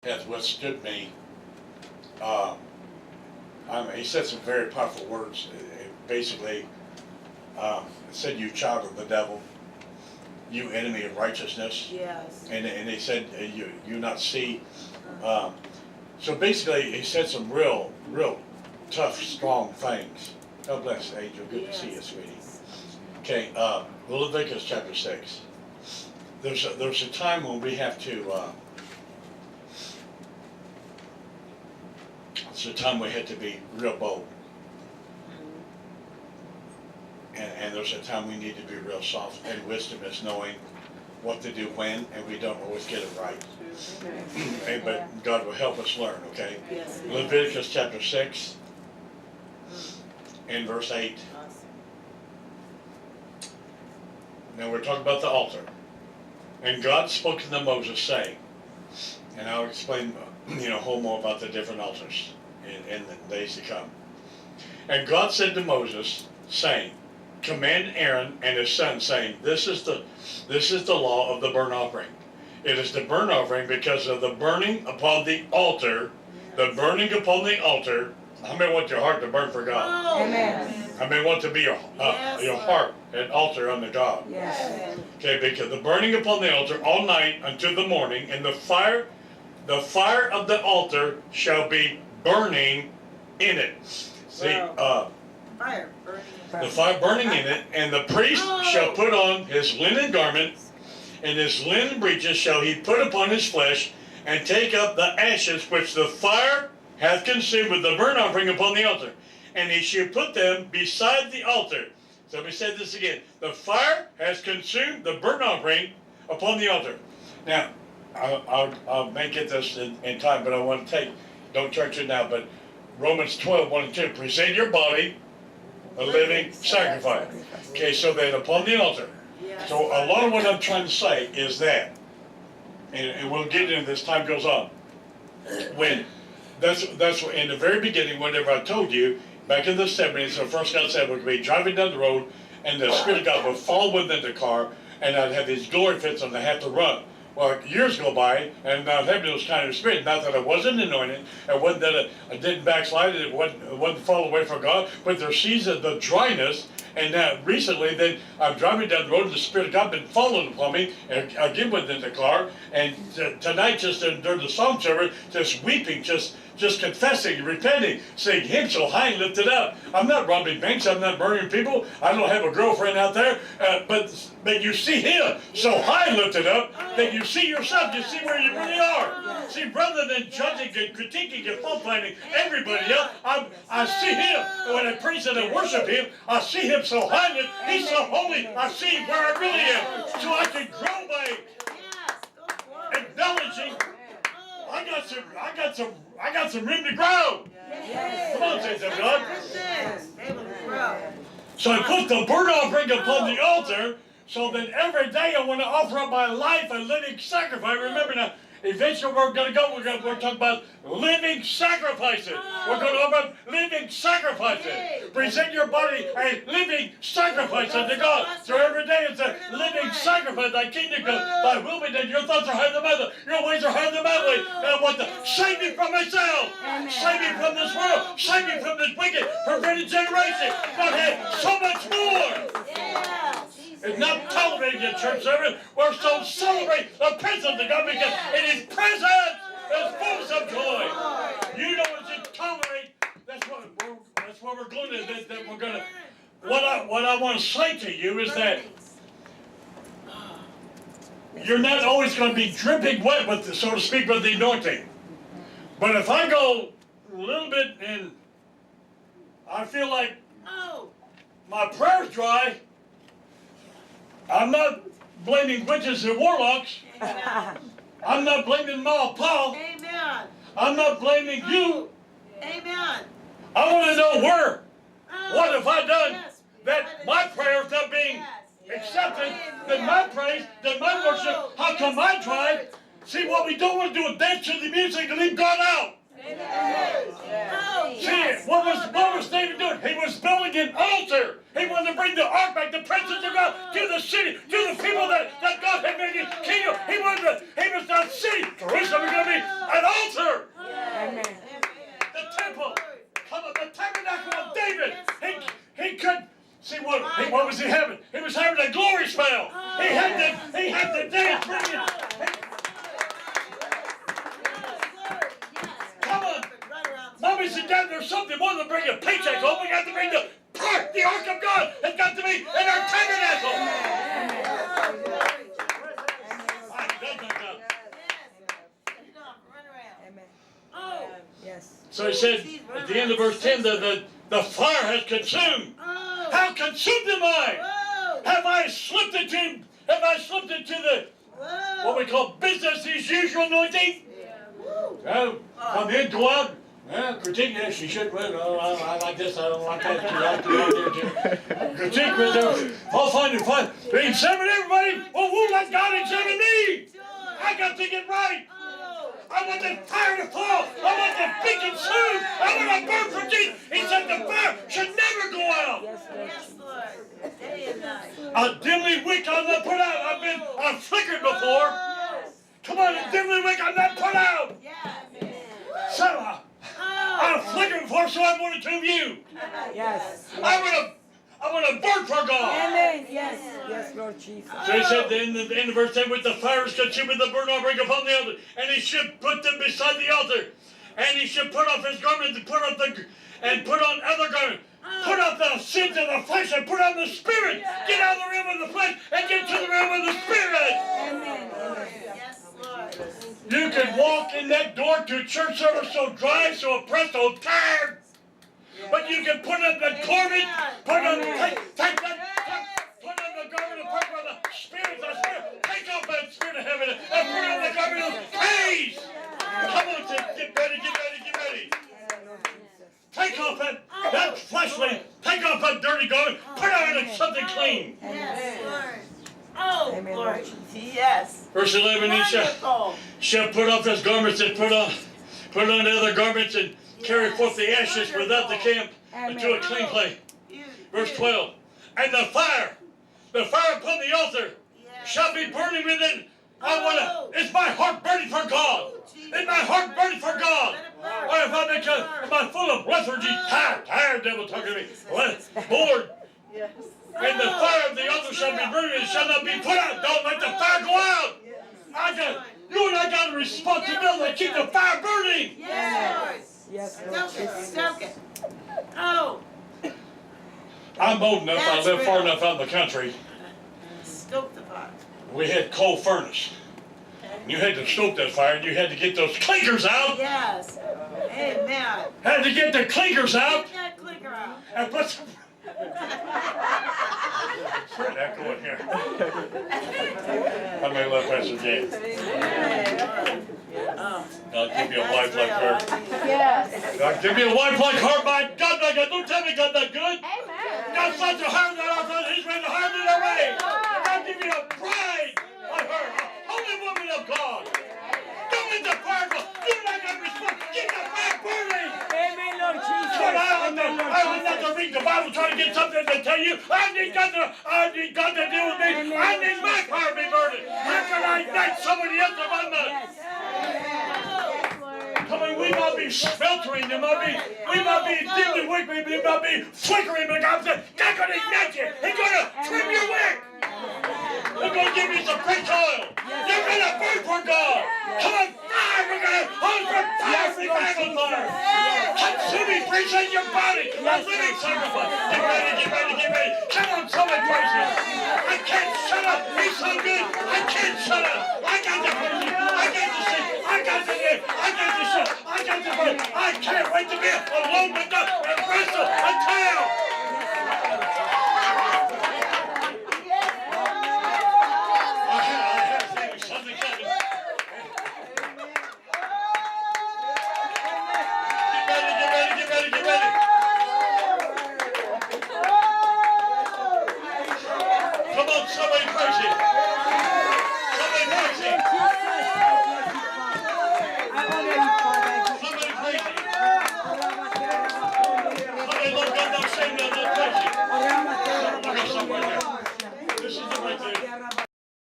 has withstood me. Um, he said some very powerful words. Basically, it said, "You child of the devil, you enemy of righteousness." Yes. And he said, "You not see." So basically, he said some real tough, strong things. God bless, Angel. Good to see you, sweetie. Okay, Leviticus chapter 6. There's a time when we have to. It's a time we have to be real bold, and there's a time we need to be real soft. And wisdom is knowing what to do when, and we don't always get it right. But God will help us learn. Okay. Yes. Leviticus chapter 6 and verse 8. Now we're talking about the altar. And God spoke unto Moses, saying, and I'll explain, a whole more about the different altars in the days to come. And God said to Moses, saying, command Aaron and his son, saying, this is the law of the burnt offering. It is the burnt offering because of the burning upon the altar. The burning upon the altar. How many want your heart to burn for God? Oh, Amen. How many want to be your heart an altar unto God? Yes. Okay, because the burning upon the altar all night until the morning, and the fire of the altar shall be burning in it. See, fire burning. the fire burning in it, and the priest shall put on his linen garment, and his linen breeches shall he put upon his flesh, and take up the ashes which the fire hath consumed with the burnt offering upon the altar, and he shall put them beside the altar. So we said this again. The fire has consumed the burnt offering upon the altar. Now, I'll make it this in time, but I want to don't church it now, but Romans 12, 1 and 2, present your body a living sacrifice. Okay, so then upon the altar. So a lot of what I'm trying to say is that, and we'll get into this, time goes on, when that's in the very beginning, whatever I told you, back in the 70s, the first God said we'd be driving down the road, and the Spirit of God would fall within the car, and I'd have these glory fits, and I'd have to run. Well, years go by, and I'm having those kind of spirit. Not that I wasn't anointed, it wasn't that I didn't backslide, it wasn't fall away from God, but there seasons the dryness. And now recently, then I'm driving down the road, and the Spirit of God been falling upon me, and again within the car. And tonight, just during the song service, just weeping, just confessing, repenting, saying, Him so high and lifted up. I'm not robbing banks, I'm not murdering people, I don't have a girlfriend out there, but you see Him so high and lifted up that you see yourself, you see where you really are. See, rather than judging and critiquing and fault finding everybody else, I see Him, and when I praise and I worship Him, I see Him so high and He's so holy, I see where I really am, so I can grow by acknowledging I got some room to grow. Come on, saints of God. So I put the burnt offering upon the altar, so that every day I want to offer up my life a living sacrifice. Remember now, eventually we're talking about living sacrifices. We're going to offer up living sacrifices. Present your body a living sacrifice unto God. So every day it's a living sacrifice. Thy kingdom come, thy will be done. Your thoughts are higher than my thoughts. Your ways are higher than my ways. And I want to save me from myself. Save me from this world. Save me from this wicked, perverted generation. God has so much more. It's not tolerating in church service. We're so celebrating the presence of God because in His presence is fullness of joy. You know what you tolerate. That's what we're going to. That we're going to. What I want to say to you is that you're not always going to be dripping wet with, so to speak, with the anointing. But if I go a little bit and I feel like my prayer's dry. I'm not blaming witches and warlocks. I'm not blaming Ma Paul. Amen. I'm not blaming you. Amen. I want to know what have I done that my prayer is not being accepted, that my praise, that my worship, how come I tried? See, what we don't want to do is dance to the music and leave God out. Oh, See, yes. what was David doing? He was building an altar. He wanted to bring the ark back, the presence of God, to the city, to the people that God had made his kingdom. He was not city. Jerusalem was going to be an altar. Amen. The temple. Come on, the tabernacle of David. He could see what was he having? He was having a glory spell. He had the dance bringing. Come on. Mommy said, Dad, there's something more than bring a paycheck home. We got to bring the ark of God has got to be in our tabernacle. Yes. So he said at the end of verse 10, the fire has consumed. How consumed am I? Have I slipped into the what we call business as usual anointing? Come in, go out. Critique, yes, she should. I like this, I don't like that. Critique with them. I'll find it fine. They examine everybody. Oh, won't let God examine me. I got to get right. I want the fire to fall. I want to be consumed. I want to burn for Jesus. He said the fire should never go out. Yes, Lord. Day and night. A dimly wick I'm not put out. I've flickered before. Come on, a dimly wick I'm not put out. So I've flickered before, so I want to tune you. Yes. I want to burn for God. Amen. Yes. Yes, Lord Jesus. So he said in the end of verse 10, with the fire is consuming the burnt offering upon the altar, and he should put them beside the altar, and he should put off his garment and put on other garments. Put off the sins of the flesh and put on the spirit. Get out of the realm of the flesh and get to the realm of the spirit. Amen. Yes, Lord. You can walk in that door to church service so dry, so oppressed, so tired. But you can put on the garment, put on the garment of purple of the spirit, take off that spirit of heaven and put on the garment of praise. Come on, get ready. Take off that fleshly, take off that dirty garment, put on something clean. Yes, Lord. Oh, Amen, Lord. Lord. Yes. Verse 11, he shall put off his garments and put on the other garments and carry forth the ashes without the camp unto a clean place. Verse 12, and the fire upon the altar shall be burning within. Is my heart burning for God? Is my heart burning for God? Or if am I full of lethargy, tired devil talking to me, bored? And the fire of the altar shall be burning, it shall not be put out. Don't let the fire go out. You and I got a responsibility to keep the fire burning. Yes, Yes, Lord. Lord. Stoke it. Oh. I'm old enough, I live far enough out in the country. Stoke the fire. We had coal furnace. You had to stoke that fire, and you had to get those clinkers out. Yes. Amen. Had to get the clinkers out Get that clicker out. and put some. Where'd that go in here? How many left Pastor James? God, give me a wife like her. Yes. God, give me a wife like her. My God, my God, don't tell me God's not good. Amen. God's not to harm that I thought He's ready to harm it away. God, give me a bride like her, a holy woman of God. Don't let the fire go. You and I got to respond. Keep the fire burning. Amen, Lord Jesus. But I don't have to read the Bible trying to get something to tell you. I need God to deal with me. I need my fire to be burning. How can I ignite somebody else if I'm not? Come on, we might be sweltering, we might be dimly wick, we might be flickering, but God said, God's going to ignite you. He's going to trim your wick. He's going to give you some fresh oil. You're going to burn for God. Come on, fire, we're going to hold for fire, revival fire. Consuming, present your body, a living sacrifice. Get ready. Come on, someone praise Him. I can't shut up. He's so good. I can't shut up. I got to praise Him. I got to sing. I got to live. I got to shout. I got to pray. I can't wait to be alone with God and wrestle a town. I have something coming.